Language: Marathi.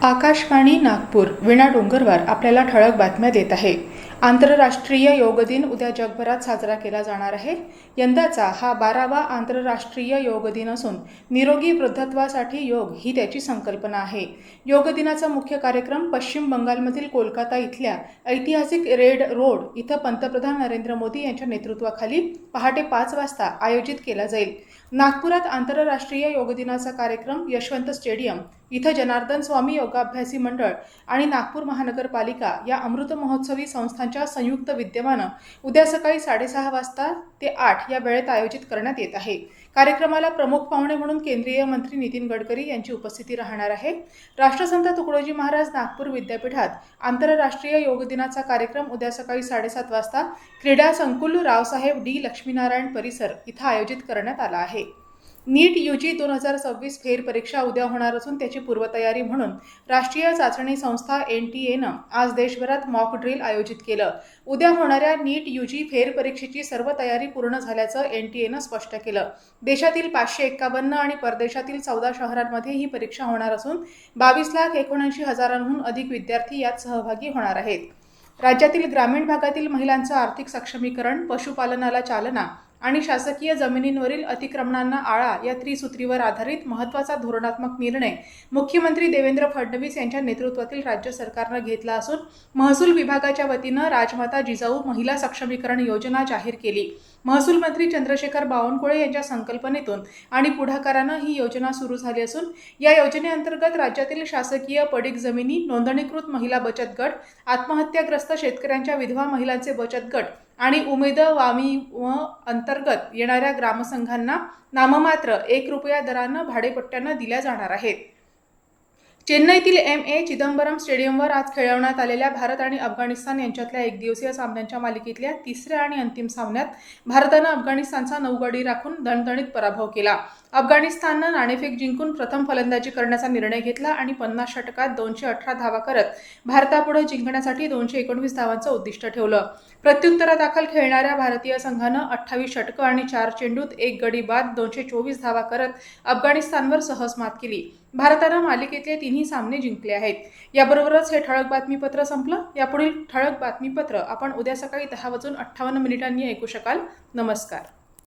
आकाशवाणी नागपूर वीणा डोंगरवार आपल्याला ठळक बातम्या देत आहे। आंतरराष्ट्रीय योग दिन उद्या जगभरात साजरा केला जाणार आहे। यंदाचा हा 12वा आंतरराष्ट्रीय योग दिन असून निरोगी वृद्धत्वासाठी योग ही त्याची संकल्पना आहे। योग दिनाचा मुख्य कार्यक्रम पश्चिम बंगालमधील कोलकाता इथल्या ऐतिहासिक रेड रोड इथं पंतप्रधान नरेंद्र मोदी यांच्या नेतृत्वाखाली पहाटे 5 वाजता आयोजित केला जाईल। नागपुरात आंतरराष्ट्रीय योग दिनाचा कार्यक्रम यशवंत स्टेडियम इथं जनार्दन स्वामी योगाभ्यासी मंडळ आणि नागपूर महानगरपालिका या अमृत महोत्सवी संस्थांच्या संयुक्त विद्यमानं उद्या सकाळी 6:30 वाजता ते 8 या वेळेत आयोजित करण्यात येत आहे। कार्यक्रमाला प्रमुख पाहुणे म्हणून केंद्रीय मंत्री नितीन गडकरी यांची उपस्थिती राहणार आहे। राष्ट्रसंत तुकडोजी महाराज नागपूर विद्यापीठात आंतरराष्ट्रीय योग दिनाचा कार्यक्रम उद्या सकाळी 7:30 वाजता क्रीडा संकुल रावसाहेब डी लक्ष्मीनारायण परिसर इथं आयोजित करण्यात आला आहे। नीट यूजी 2026 फेर परीक्षा उद्या होणार असून त्याची पूर्वतयारी म्हणून राष्ट्रीय चाचणी संस्था NTAनं आज देशभरात मॉक ड्रिल आयोजित केलं। उद्या होणाऱ्या नीट यूजी फेर परीक्षेची सर्व तयारी पूर्ण झाल्याचं NTAनं स्पष्ट केलं। देशातील 551 आणि परदेशातील 14 शहरांमध्ये ही परीक्षा होणार असून 22,79,000हून अधिक विद्यार्थी यात सहभागी होणार आहेत। राज्यातील ग्रामीण भागातील महिलांचं आर्थिक सक्षमीकरण, पशुपालनाला चालना आणि शासकीय जमिनींवरील अतिक्रमणांना आळा या त्रिसूत्रीवर आधारित महत्त्वाचा धोरणात्मक निर्णय मुख्यमंत्री देवेंद्र फडणवीस यांच्या नेतृत्वातील राज्य सरकारनं घेतला असून महसूल विभागाच्या वतीनं राजमाता जिजाऊ महिला सक्षमीकरण योजना जाहीर केली। महसूल मंत्री चंद्रशेखर बावनकुळे यांच्या संकल्पनेतून आणि पुढाकारानं ही योजना सुरू झाली असून या योजनेअंतर्गत राज्यातील शासकीय पडीक जमिनी, नोंदणीकृत महिला बचत गट, आत्महत्याग्रस्त शेतकऱ्यांच्या विधवा महिलांचे बचत गट आणि उमेद वामी अंतर्गत येणाऱ्या ग्रामसंघांना नाममात्र 1 रुपया दरानं भाडेपट्ट्यानं दिल्या जाणार आहेत। चेन्नईतील MA चिदंबरम स्टेडियमवर आज खेळवण्यात आलेल्या भारत आणि अफगाणिस्तान यांच्यातल्या एकदिवसीय सामन्यांच्या मालिकेतल्या तिसऱ्या आणि अंतिम सामन्यात भारतानं अफगाणिस्तानचा 9 गडी राखून दणदणीत पराभव केला। अफगाणिस्ताननं नाणेफेक जिंकून प्रथम फलंदाजी करण्याचा निर्णय घेतला आणि 50 षटकात 218 धावा करत भारतापुढे जिंकण्यासाठी 219 धावांचं उद्दिष्ट ठेवलं। प्रत्युत्तरादाखल खेळणाऱ्या भारतीय संघानं 28 षटकं आणि 4 चेंडूत 1 गडी बाद 224 धावा करत अफगाणिस्तानवर सहज मात केली। भारतानं मालिकेतले 3 सामने जिंकले आहेत। याबरोबरच हे ठळक बातमीपत्र संपलं। यापुढील ठळक बातमीपत्र आपण उद्या सकाळी 10:58 ऐकू शकाल। नमस्कार।